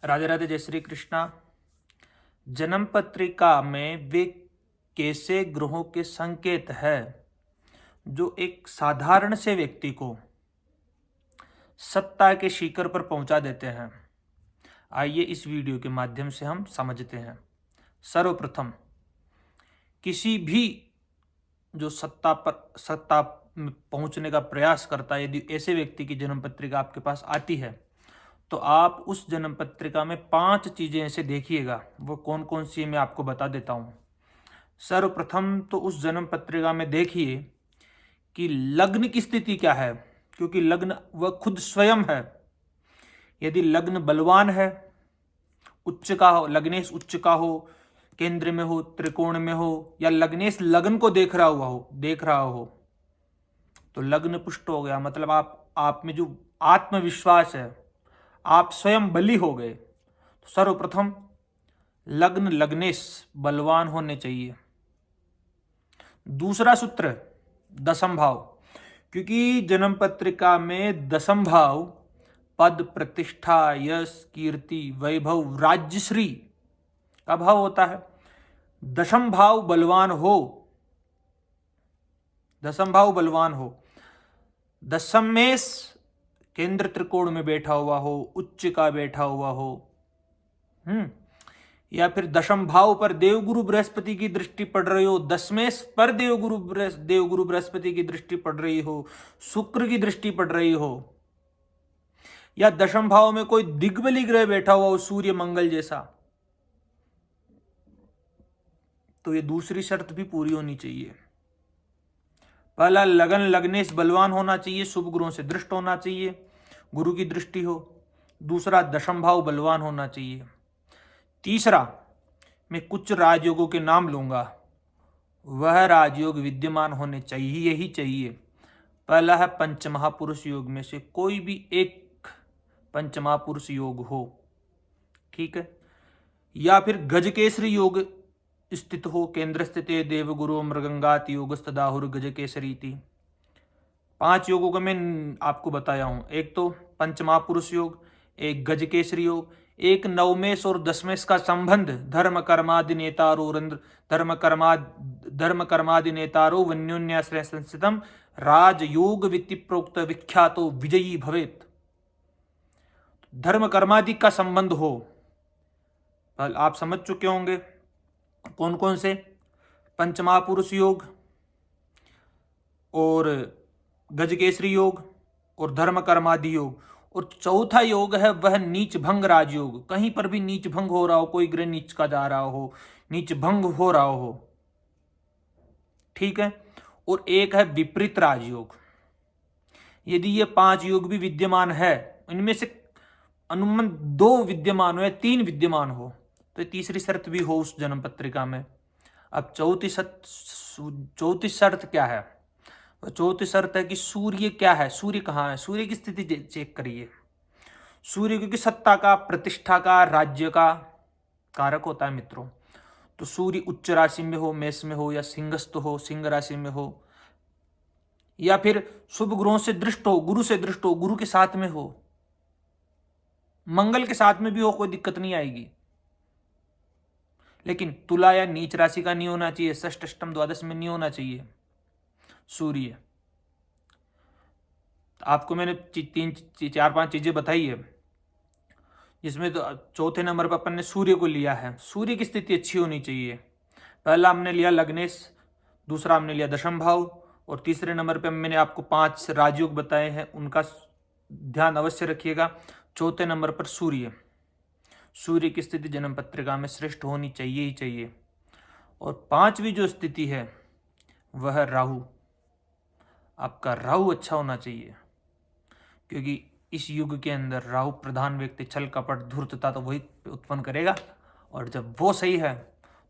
राधे राधे, जय श्री कृष्णा। जन्म पत्रिका में वे कैसे ग्रहों के संकेत है जो एक साधारण से व्यक्ति को सत्ता के शिखर पर पहुंचा देते हैं। आइए इस वीडियो के माध्यम से हम समझते हैं। सर्वप्रथम, किसी भी जो सत्ता में पहुंचने का प्रयास करता है, यदि ऐसे व्यक्ति की जन्म पत्रिका आपके पास आती है तो आप उस जन्म पत्रिका में 5 चीजें ऐसे देखिएगा। वो कौन कौन सी मैं आपको बता देता हूं। सर्वप्रथम तो उस जन्म पत्रिका में देखिए कि लग्न की स्थिति क्या है, क्योंकि लग्न वह खुद स्वयं है। यदि लग्न बलवान है, उच्च का हो, लग्नेश उच्च का हो, केंद्र में हो, त्रिकोण में हो, या लग्नेश लग्न को देख रहा हो तो लग्न पुष्ट हो गया। मतलब आप में जो आत्मविश्वास है, आप स्वयं बली हो गए। तो सर्वप्रथम लग्न लग्नेश बलवान होने चाहिए। दूसरा सूत्र, दसम भाव, क्योंकि जन्म पत्रिका में दसम भाव पद, प्रतिष्ठा, यश, कीर्ति, वैभव, राज्यश्री का भाव होता है। दसम भाव बलवान हो, दशमेश केंद्र त्रिकोण में बैठा हुआ हो, उच्च का बैठा हुआ हो, या फिर दशम भाव पर देवगुरु बृहस्पति की दृष्टि पड़ रही हो, दशमेश पर देवगुरु बृहस्पति की दृष्टि पड़ रही हो, शुक्र की दृष्टि पड़ रही हो, या दशम भाव में कोई दिग्बली ग्रह बैठा हुआ हो, सूर्य मंगल जैसा, तो ये दूसरी शर्त भी पूरी होनी चाहिए। पहला, लगन लग्नेश बलवान होना चाहिए, शुभ ग्रहों से दृष्ट होना चाहिए, गुरु की दृष्टि हो। दूसरा, दशम भाव बलवान होना चाहिए। तीसरा, मैं कुछ राजयोगों के नाम लूंगा, वह राजयोग विद्यमान होने चाहिए ही चाहिए। पहला है पंचमहापुरुष योग में से कोई भी एक पंचमहापुरुष योग हो, ठीक है, या फिर गजकेसरी योग स्थित हो, केंद्र स्थित देवगुरु मृगंगात योगस्तदाहुर गजकेसरी थी। 5 योगों का मैं आपको बताया हूं। एक तो पंचमहापुरुष योग, एक गजकेसरी योग, एक नवमेश और दशमेश का संबंध, धर्म कर्मादि नेतारो वन्योन्याश्रय संस्थितम राजयोग वित्ति प्रोक्त विख्यातो विजयी भवेत। धर्म कर्मादि का संबंध हो, आप समझ चुके होंगे कौन कौन से, पंचमहापुरुष योग और गजकेसरी योग और धर्म कर्मादि योग। और चौथा योग है वह नीच भंग राजयोग, कहीं पर भी नीच भंग हो रहा हो, कोई ग्रह नीच का जा रहा हो, नीच भंग हो रहा हो, ठीक है। और एक है विपरीत राजयोग। यदि ये 5 योग भी विद्यमान है, इनमें से अनुमान 2 विद्यमान हो या 3 विद्यमान हो, तो तीसरी शर्त भी हो उस जन्म पत्रिका में। अब चौथी शर्त क्या है? तो चौथी शर्त है कि सूर्य क्या है, सूर्य कहाँ है, सूर्य की स्थिति चेक करिए। सूर्य क्योंकि सत्ता का, प्रतिष्ठा का, राज्य का कारक होता है मित्रों। तो सूर्य उच्च राशि में हो, मेष में हो, या सिंहस्थ हो, सिंह राशि में हो, या फिर शुभ ग्रहों से दृष्ट हो, गुरु से दृष्ट हो, गुरु के साथ में हो, मंगल के साथ में भी हो, कोई दिक्कत नहीं आएगी। लेकिन तुला या नीच राशि का नहीं होना चाहिए, षष्ठ अष्टम द्वादश में नहीं होना चाहिए सूर्य। आपको मैंने 4-5 चीजें बताई है, जिसमें तो चौथे नंबर पर अपन ने सूर्य को लिया है। सूर्य की स्थिति अच्छी होनी चाहिए। पहला हमने लिया लग्नेश, दूसरा हमने लिया दशम भाव, और तीसरे नंबर पर मैंने आपको 5 राजयोग बताए हैं, उनका ध्यान अवश्य रखिएगा। चौथे नंबर पर सूर्य, सूर्य की स्थिति जन्म पत्रिका में श्रेष्ठ होनी चाहिए ही चाहिए। और 5वीं जो स्थिति है वह राहु, आपका राहु अच्छा होना चाहिए, क्योंकि इस युग के अंदर राहु प्रधान व्यक्ति छल कपट धूर्तता तो वही उत्पन्न करेगा, और जब वो सही है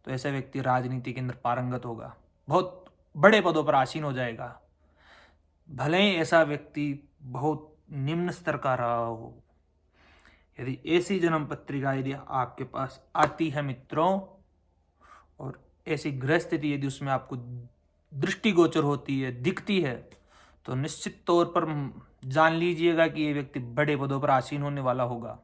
तो ऐसा व्यक्ति राजनीति के अंदर पारंगत होगा, बहुत बड़े पदों पर आसीन हो जाएगा, भले ही ऐसा व्यक्ति बहुत निम्न स्तर का रहा हो। यदि ऐसी जन्म पत्रिका यदि आपके पास आती है मित्रों, और ऐसी ग्रह स्थिति यदि उसमें आपको दृष्टिगोचर होती है, दिखती है, तो निश्चित तौर पर जान लीजिएगा कि ये व्यक्ति बड़े पदों पर आसीन होने वाला होगा।